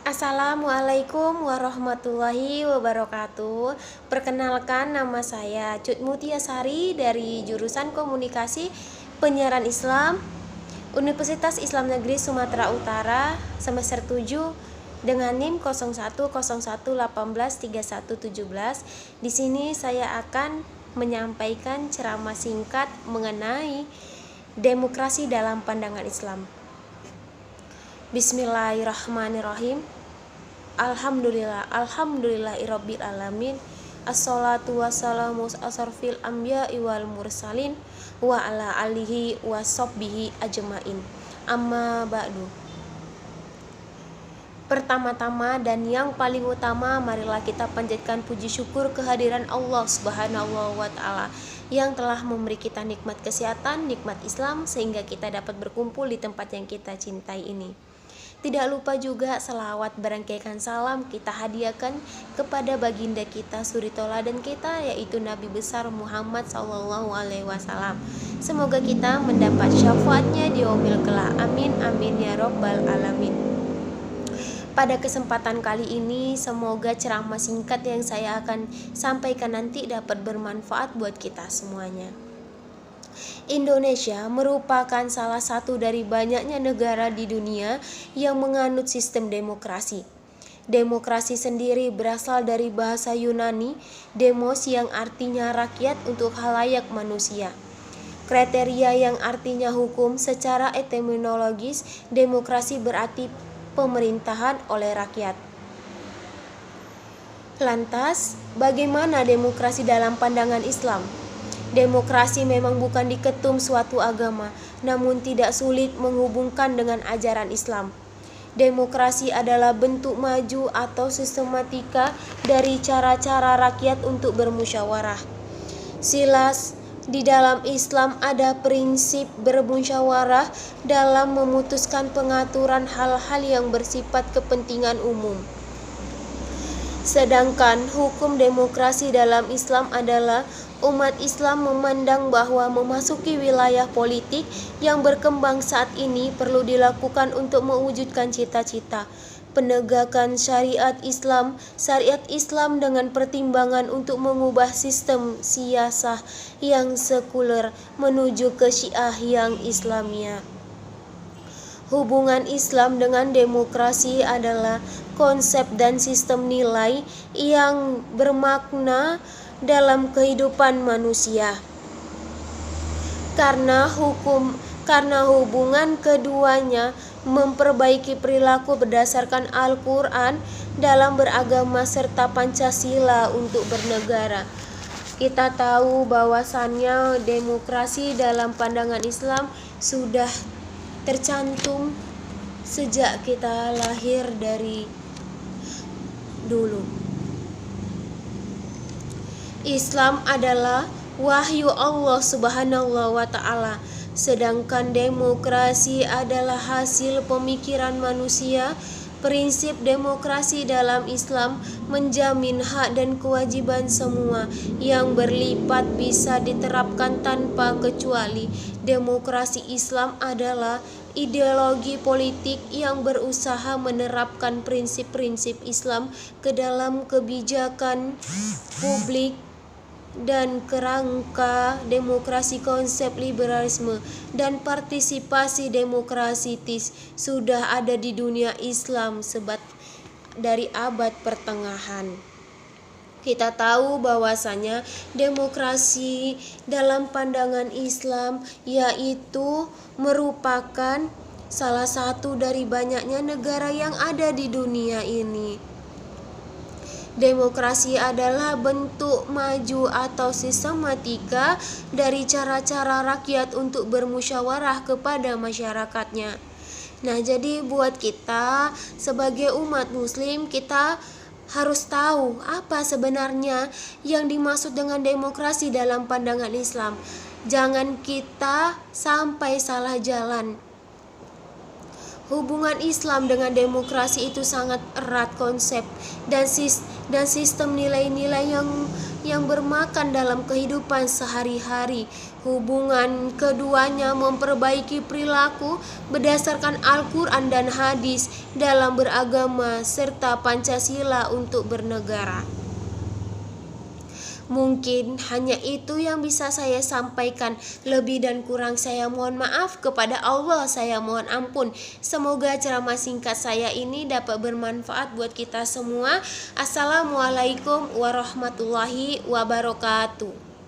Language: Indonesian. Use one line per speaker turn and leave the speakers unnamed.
Assalamualaikum warahmatullahi wabarakatuh. Perkenalkan, nama saya Cut Mutiasari dari jurusan Komunikasi Penyiaran Islam Universitas Islam Negeri Sumatera Utara semester 7 dengan NIM 0101183117. Di sini saya akan menyampaikan ceramah singkat mengenai demokrasi dalam pandangan Islam. Bismillahirrahmanirrahim. Alhamdulillahirabbil alamin. Assalatu wassalamu asrofil anbiya'i wal mursalin wa ala alihi wa sahbihi ajmain. Amma ba'du. Pertama-tama dan yang paling utama, marilah kita panjatkan puji syukur kehadiran Allah Subhanahu wa taala yang telah memberi kita nikmat kesehatan, nikmat Islam, sehingga kita dapat berkumpul di tempat yang kita cintai ini. Tidak lupa juga selawat berangkaikan salam kita hadiahkan kepada baginda kita, suri toladan kita, yaitu Nabi besar Muhammad SAW. Semoga kita mendapat syafaatnya di yaumil kelak. Amin amin ya robbal alamin. Pada kesempatan kali ini, semoga ceramah singkat yang saya akan sampaikan nanti dapat bermanfaat buat kita semuanya. Indonesia merupakan salah satu dari banyaknya negara di dunia yang menganut sistem demokrasi. Demokrasi sendiri berasal dari bahasa Yunani, demos, yang artinya rakyat untuk khalayak manusia. Kriteria yang artinya hukum. Secara etimologis, demokrasi berarti pemerintahan oleh rakyat. Lantas, bagaimana demokrasi dalam pandangan Islam? Demokrasi memang bukan diketum suatu agama, namun tidak sulit menghubungkan dengan ajaran Islam. Demokrasi adalah bentuk maju atau sistematika dari cara-cara rakyat untuk bermusyawarah. Silas, di dalam Islam ada prinsip bermusyawarah dalam memutuskan pengaturan hal-hal yang bersifat kepentingan umum. Sedangkan hukum demokrasi dalam Islam adalah umat Islam memandang bahwa memasuki wilayah politik yang berkembang saat ini perlu dilakukan untuk mewujudkan cita-cita penegakan syariat Islam dengan pertimbangan untuk mengubah sistem siasah yang sekuler menuju ke Syiah yang Islamia. Hubungan Islam dengan demokrasi adalah konsep dan sistem nilai yang bermakna dalam kehidupan manusia. Karena hubungan keduanya memperbaiki perilaku berdasarkan Al-Quran dalam beragama serta Pancasila untuk bernegara. Kita tahu bahwasannya demokrasi dalam pandangan Islam sudah tercantum sejak kita lahir dari dulu. Islam adalah wahyu Allah Subhanahu wa taala, sedangkan demokrasi adalah hasil pemikiran manusia. Prinsip demokrasi dalam Islam menjamin hak dan kewajiban semua yang berlipat bisa diterapkan tanpa kecuali. Demokrasi Islam adalah ideologi politik yang berusaha menerapkan prinsip-prinsip Islam ke dalam kebijakan publik dan kerangka demokrasi. Konsep liberalisme dan partisipasi demokratis sudah ada di dunia Islam dari abad pertengahan. Kita tahu bahwasanya demokrasi dalam pandangan Islam yaitu merupakan salah satu dari banyaknya negara yang ada di dunia ini. Demokrasi adalah bentuk maju atau sistematika dari cara-cara rakyat untuk bermusyawarah kepada masyarakatnya. Nah, jadi buat kita sebagai umat muslim, kita harus tahu apa sebenarnya yang dimaksud dengan demokrasi dalam pandangan Islam. Jangan kita sampai salah jalan. Hubungan Islam dengan demokrasi itu sangat erat konsep dan sistem nilai-nilai yang bermakan dalam kehidupan sehari-hari. Hubungan keduanya memperbaiki perilaku berdasarkan Al-Quran dan hadis dalam beragama serta Pancasila untuk bernegara. Mungkin hanya itu yang bisa saya sampaikan. Lebih dan kurang saya mohon maaf. Kepada Allah saya mohon ampun. Semoga ceramah singkat saya ini dapat bermanfaat buat kita semua. Assalamualaikum warahmatullahi wabarakatuh.